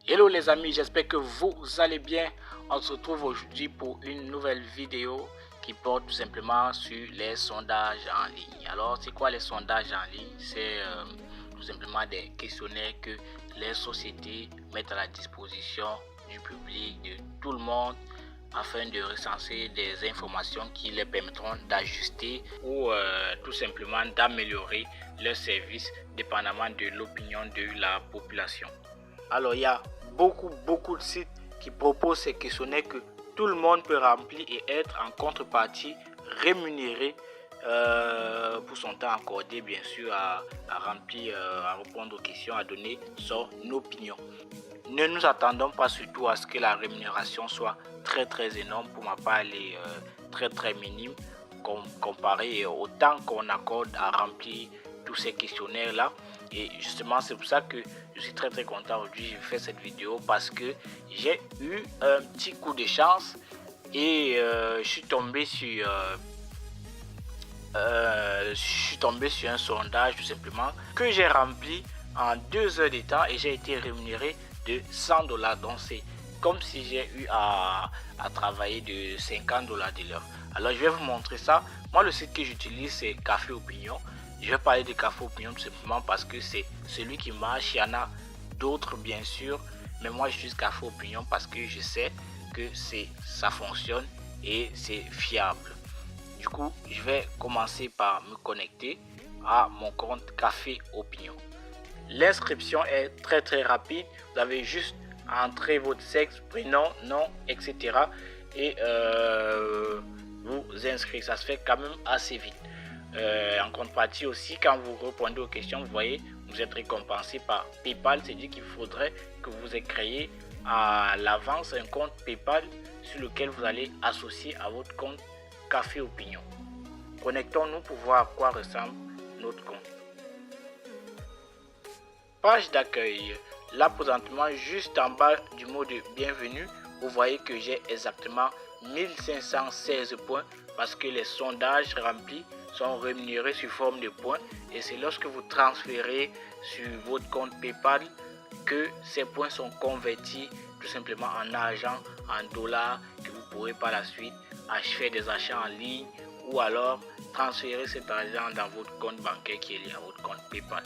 Hello les amis, j'espère que vous allez bien. On se retrouve aujourd'hui pour une nouvelle vidéo qui porte tout simplement sur les sondages en ligne. Alors c'est quoi les sondages en ligne? C'est tout simplement des questionnaires que les sociétés mettent à la disposition du public, de tout le monde, afin de recenser des informations qui les permettront d'ajuster ou tout simplement d'améliorer leur service dépendamment de l'opinion de la population. Alors il y a beaucoup de sites qui proposent ces questionnaires que tout le monde peut remplir et être en contrepartie rémunéré pour son temps accordé bien sûr à remplir, à répondre aux questions, à donner son opinion. Ne nous attendons pas surtout à ce que la rémunération soit très énorme. Pour ma part elle est très minime comparé au temps qu'on accorde à remplir tous ces questionnaires là. Et justement c'est pour ça que je suis très content aujourd'hui. J'ai fait cette vidéo parce que j'ai eu un petit coup de chance et je suis tombé sur un sondage tout simplement que j'ai rempli en 2 heures de temps et j'ai été rémunéré de $100. Donc c'est comme si j'ai eu à travailler de $50 de l'heure. Alors je vais vous montrer ça. Moi le site que j'utilise c'est Café Opinion. Je vais parler de Café Opinion tout simplement parce que c'est celui qui marche. Il y en a d'autres bien sûr, mais moi j'utilise Café Opinion parce que je sais que ça fonctionne et c'est fiable. Du coup je vais commencer par me connecter à mon compte Café Opinion. L'inscription est très rapide. Vous avez juste à entrer votre sexe, prénom, nom, etc. et vous inscrire. Ça se fait quand même assez vite. En contrepartie aussi, quand vous répondez aux questions, vous voyez, vous êtes récompensé par PayPal. C'est dit qu'il faudrait que vous ayez créé à l'avance un compte PayPal sur lequel vous allez associer à votre compte Café Opinion. Connectons-nous pour voir à quoi ressemble notre compte. Page d'accueil. Là présentement, juste en bas du mot de bienvenue, vous voyez que j'ai exactement 1516 points parce que les sondages remplis sont rémunérés sous forme de points et c'est lorsque vous transférez sur votre compte PayPal que ces points sont convertis tout simplement en argent, en dollars, que vous pourrez par la suite faire des achats en ligne ou alors transférer cet argent dans votre compte bancaire qui est lié à votre compte PayPal.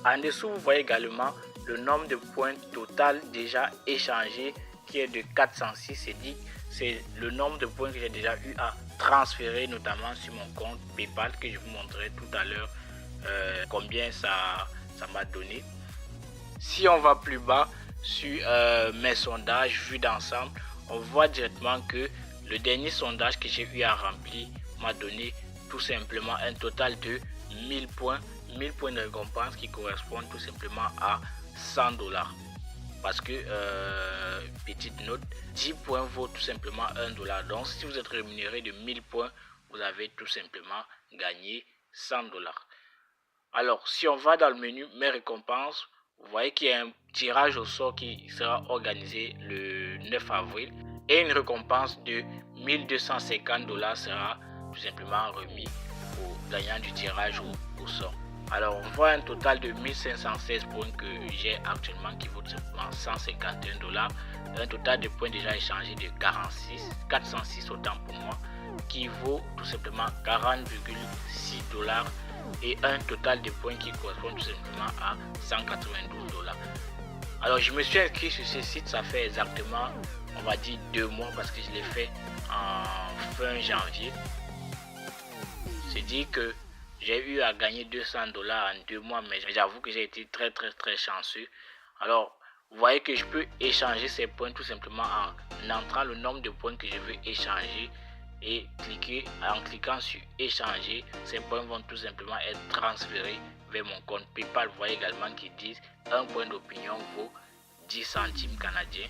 En dessous, vous voyez également le nombre de points total déjà échangés qui est de 406. C'est dit, c'est le nombre de points que j'ai déjà eu à transférer notamment sur mon compte PayPal que je vous montrerai tout à l'heure combien ça m'a donné. Si on va plus bas sur mes sondages vus d'ensemble, on voit directement que le dernier sondage que j'ai eu à remplir m'a donné tout simplement un total de 1000 points de récompense qui correspondent tout simplement à $100. Parce que, petite note, 10 points vaut tout simplement $1. Donc si vous êtes rémunéré de 1000 points, vous avez tout simplement gagné $100. Alors si on va dans le menu mes récompenses, vous voyez qu'il y a un tirage au sort qui sera organisé le 9 avril et une récompense de $1250 sera tout simplement remis au gagnant du tirage au sort. Alors on voit un total de 1516 points que j'ai actuellement qui vaut tout simplement $151. Un total de points déjà échangés de 406 autant pour moi qui vaut tout simplement $40,6 et un total de points qui correspond tout simplement à $192. Alors je me suis inscrit sur ce site, ça fait exactement on va dire 2 mois parce que je l'ai fait en fin janvier. C'est dit que j'ai eu à gagner $200 en 2 mois, mais j'avoue que j'ai été très chanceux. Alors vous voyez que je peux échanger ces points tout simplement en entrant le nombre de points que je veux échanger et en cliquant sur échanger. Ces points vont tout simplement être transférés vers mon compte PayPal. Vous voyez également qu'ils disent un point d'opinion vaut 10 centimes canadiens,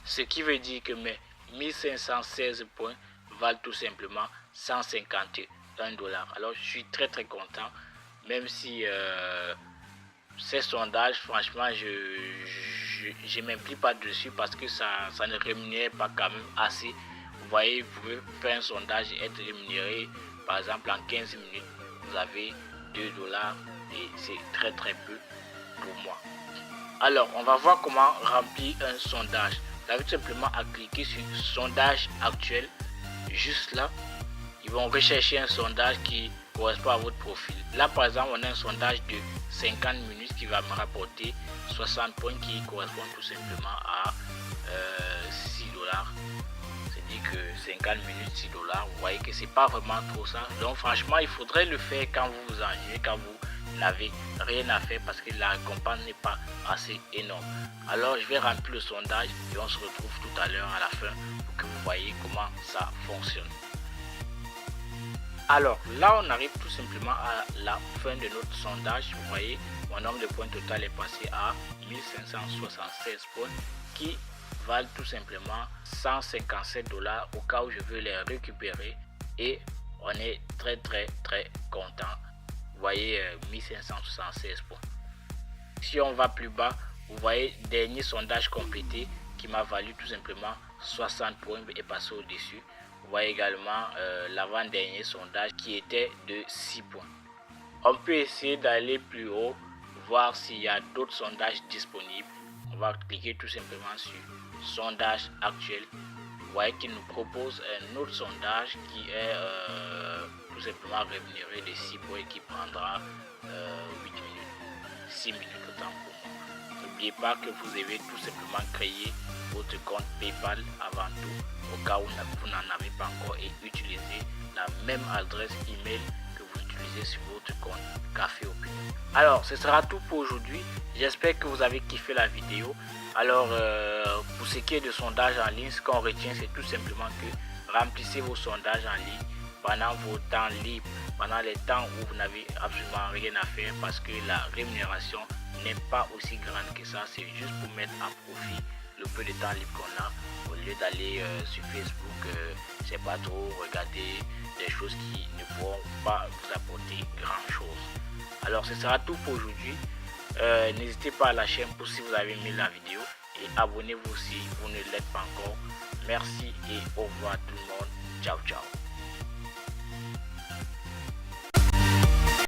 ce qui veut dire que mes 1516 points valent tout simplement $151. Alors je suis très content, même si ces sondages franchement je m'implique pas dessus parce que ça ne rémunère pas quand même assez. Vous voyez, vous pouvez faire un sondage et être rémunéré par exemple en 15 minutes, vous avez $2 et c'est très peu pour moi. Alors, on va voir comment remplir un sondage. Vous avez tout simplement à cliquer sur sondage actuel, juste là. Ils vont rechercher un sondage qui correspond à votre profil. Là, par exemple, on a un sondage de 50 minutes qui va me rapporter 60 points qui correspond tout simplement à 6 dollars. C'est-à-dire que 50 minutes, 6 dollars. Vous voyez que c'est pas vraiment trop ça. Donc, franchement, il faudrait le faire quand vous vous ennuyez, quand vous n'avez rien à faire parce que la récompense n'est pas assez énorme. Alors, je vais remplir le sondage et on se retrouve tout à l'heure à la fin pour que vous voyez comment ça fonctionne. Alors là, on arrive tout simplement à la fin de notre sondage. Vous voyez, mon nombre de points total est passé à 1576 points qui valent tout simplement 157 dollars au cas où je veux les récupérer. Et on est très content. Vous voyez, 1576 points. Si on va plus bas, vous voyez, dernier sondage complété qui m'a valu tout simplement 60 points et passé au-dessus. Vous voyez également l'avant-dernier sondage qui était de 6 points. On peut essayer d'aller plus haut, voir s'il y a d'autres sondages disponibles. On va cliquer tout simplement sur sondage actuel. Vous voyez qu'il nous propose un autre sondage qui est tout simplement rémunéré de 6 points qui prendra 8 minutes, 6 minutes autant pour moi. N'oubliez pas que vous devez tout simplement créer votre compte PayPal avant tout, au cas où vous n'en avez pas encore, et utiliser la même adresse email que vous utilisez sur votre compte Café Opinion. Alors, ce sera tout pour aujourd'hui. J'espère que vous avez kiffé la vidéo. Alors, pour ce qui est de sondage en ligne, ce qu'on retient, c'est tout simplement que remplissez vos sondages en ligne pendant vos temps libres, pendant les temps où vous n'avez absolument rien à faire, parce que la rémunération n'est pas aussi grande que ça. C'est juste pour mettre à profit le peu de temps libre qu'on a, au lieu d'aller sur Facebook, je sais pas trop, regarder des choses qui ne pourront pas vous apporter grand chose. Alors ce sera tout pour aujourd'hui. N'hésitez pas à lâcher un pouce si vous avez aimé la vidéo et abonnez-vous si vous ne l'êtes pas encore. Merci et au revoir tout le monde. Ciao ciao.